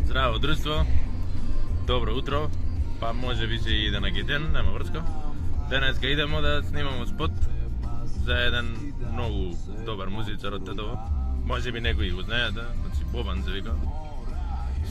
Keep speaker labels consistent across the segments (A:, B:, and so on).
A: Zdravo društvo, dobro utro, pa može više i da neki den, nema vrsko. Danas idemo da snimamo spot za jedan novu dobar muzičar od Tedovo. Može bi neko i uznaje, da, znači Boban se vika.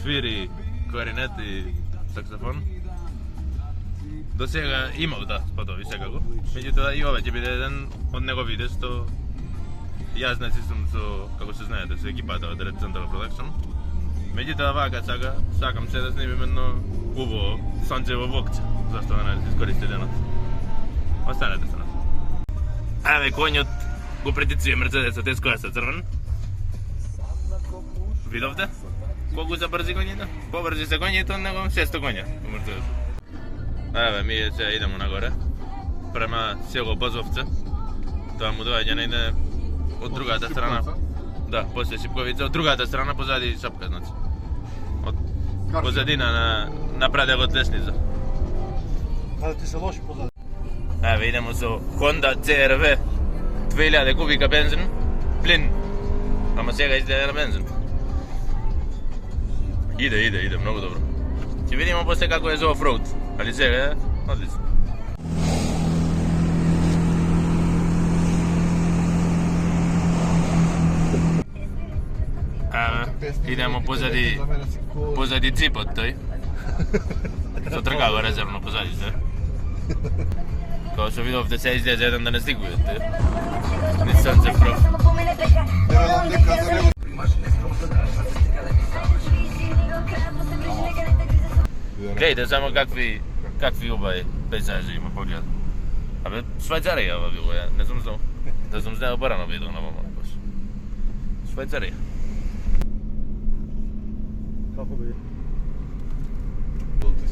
A: Sviri klarinet i saksofon. Do сега имал да спотови секако. Меѓутоа и ова ќе биде еден од неговите што јас значи сум со, како се знаете, со екипата од Red Central Production. Меѓутоа вака сакам се да снимиме едно убаво сончево вокче, зашто да не искористи денот. Останете со нас. Еве коњот го претицуе Мерцедесот S-класа црвен. Видовте? Колку се брзи коњите? Побрзи се коњите од него 600 коња во Мерцедесот. Еве, ми сега идемо нагоре, према село Базовце. Тоа му доаѓа негде од другата страна. Да, после Шипковица, од другата страна позади Шапка, значи. Од позадина на Прадегот Лесница.
B: Каде ти се лоши позади?
A: Еве, идемо со Honda CR-V, 2000 кубика бензин, плин. Ама сега изгледа на бензин. Иде, многу добро. Ќе видиме после како е за офроуд. Ali сега е одлично. Идемо позади ципот тој. Со тркава резервно позади се. Као што видовте се излезе еден да не стигувате. Nissan Zefrov. Гледайте само какви убави пейзажи има поглед. Абе, Швајцарија ова било, ја не сум знал. Да сум знаел барано видел на момент баш. Швајцарија.
B: Како би?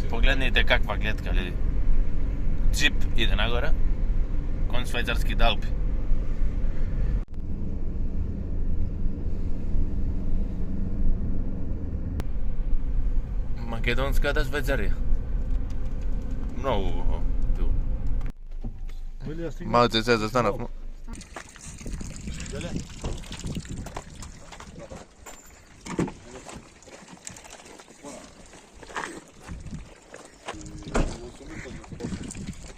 A: Погледнете каква гледка, леди. Джип иде нагоре, кон швајцарски Алпи. Македонската Швајцарија. Многу убаво. Малце се застанавме.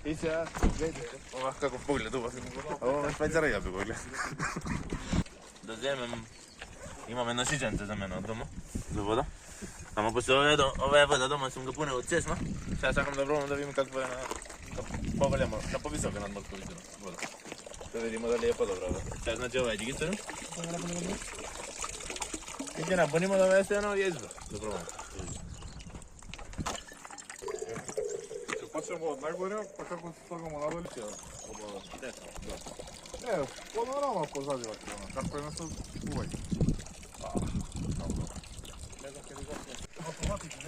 A: И сега, гледајте, ова каков поглед убав. Ова е Швајцарија би поглед. Да земем, имаме носиченце за мене од дома, за вода. Ама после ова е вода дома сум го пунел од чесма. Сега сакам да пробам да видим каква е на поголема, на повисока надморска висина вода. Да видиме дали е подобра. Сега значи ова е ги ставим. И ќе напуниме да ве едно и избор. Да пробаме.
B: Почнемо од најгоре, па како се слагамо надоле ќе обава. Да. Панорама позади вака, како е местоување.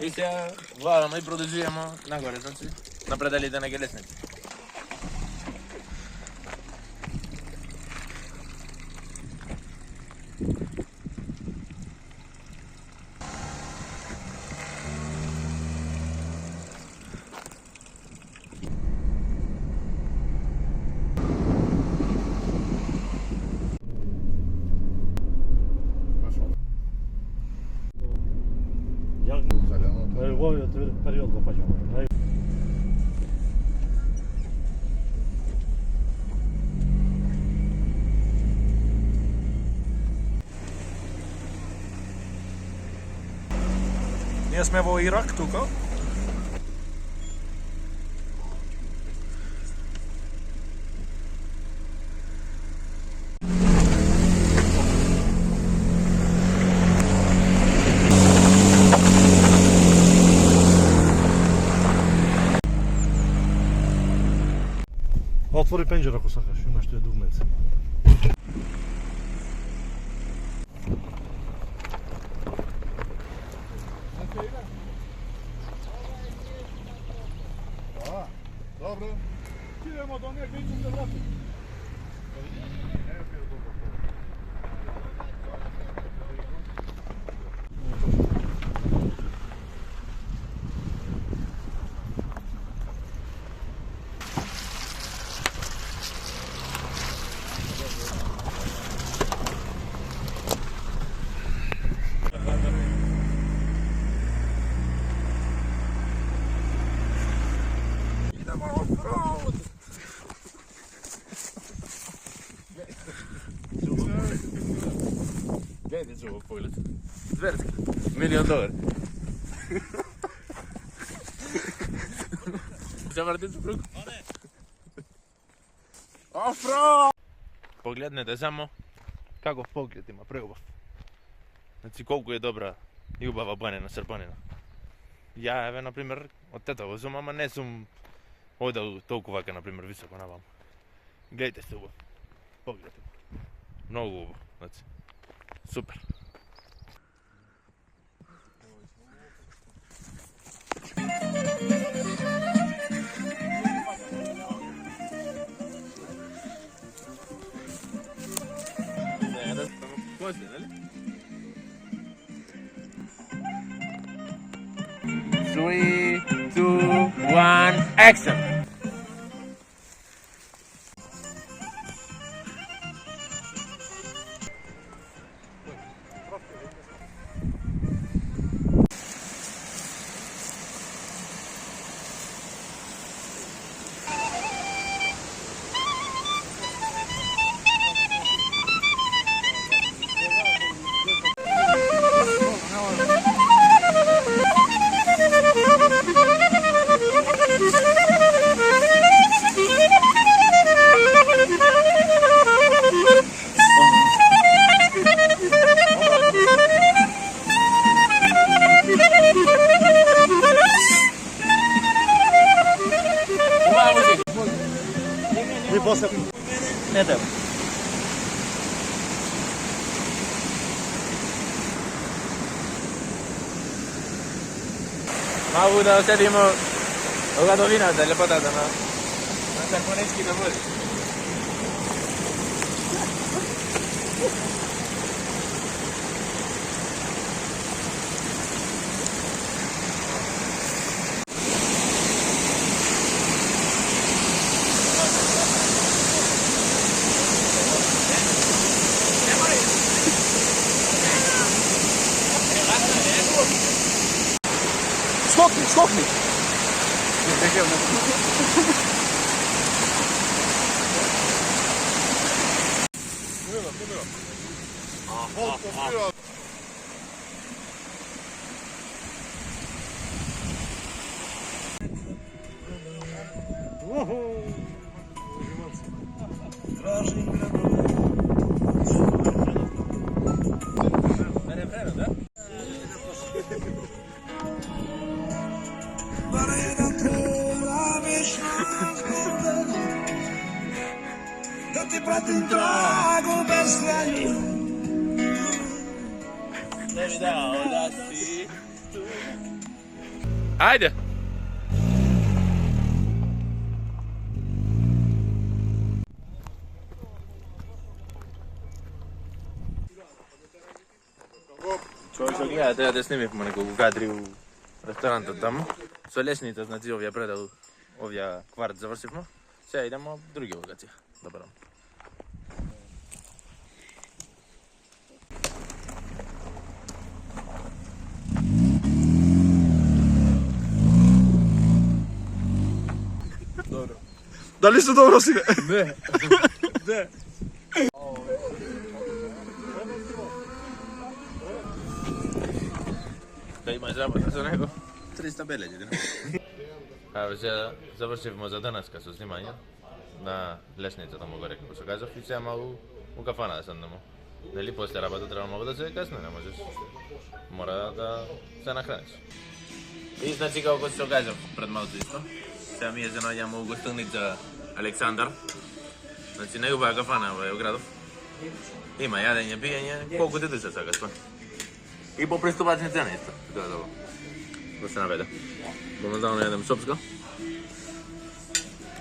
A: И сега владаме и продолжуваме нагоре, значи, на пределите на Гелесници.
B: Ovo je period da fađamo. Ние сме во Ирак тука. Отвори пенџер ако сакаш, имаш тој дугмец. Добро. Идемо до нега и ќе се вратиме.
A: Idemo off-road! Gledajte čuvo pogled. Zverski. $1.000.000. Zavrti suprug? Off-road! Погледнете само каков поглед има, преубав. Значи колку е добра и убава банина Србанина. Ја еве, например, од тетово сум, ама не сум одел толку вака, например, високо навам. Гледайте се убав. Погледайте го. Многу убав, значи. Супер. После, нали? 3, 2, 1, action! Не треба. Малку да оседимо градовината, лепотата на Саконечките води.
B: Скокни!
C: Da ti pratim tragu bez slanja.
A: Ne bi dao da si tu. Ajde! Човечо гледа, треба да снимивме неколку кадри у ресторантот таму. Со лесница, значи овие предал, овие кварт завршивме. Сега идемо други локации да барам.
B: Dobro. Дали сте добро сине?
A: Не.
B: Не.
A: Да имаш работа со него? 300 белеđи. Абе, сега завршивме за денеска со снимање на лесница таму горе, како се кажав, и сега малку у кафана да седнемо. Нели после работа треба малку да се касне, не можеш. Мора да се нахраниш. И значи како се кажав пред малку исто, сега ми се наоѓаме у гостилница Александар. Значи неубава кафана во градов. Има јадење, пиење, колку ти се сакаш па. И по приступачни цени исто. Тоа е добро. Да се наведе. Моментално јадем сопска.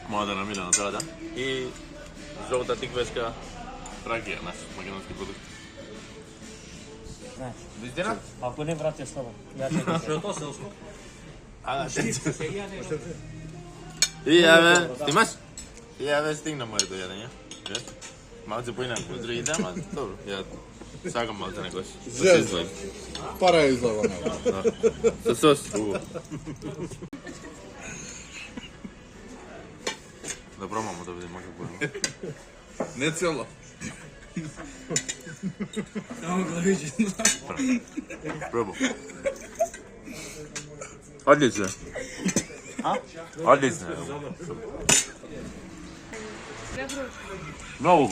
A: Модерна милена целата. И жолта тиквешка ракија, наш македонски продукт. Вистина?
D: Ако не вратиш слабо. Ја чекам. Што тоа селско?
A: А, и јаве, ти имаш? И јаве стигна моето јадење. Малце поинаку, други дама, добро. Ја сакам малце некојаш.
B: Зезо. Пара излага него.
A: Со сос. Da probamo da vidimo kako bude.
B: Ne cijelo.
C: Samo ga vidim.
A: Probam. Odlično. Odlično. Mnogo.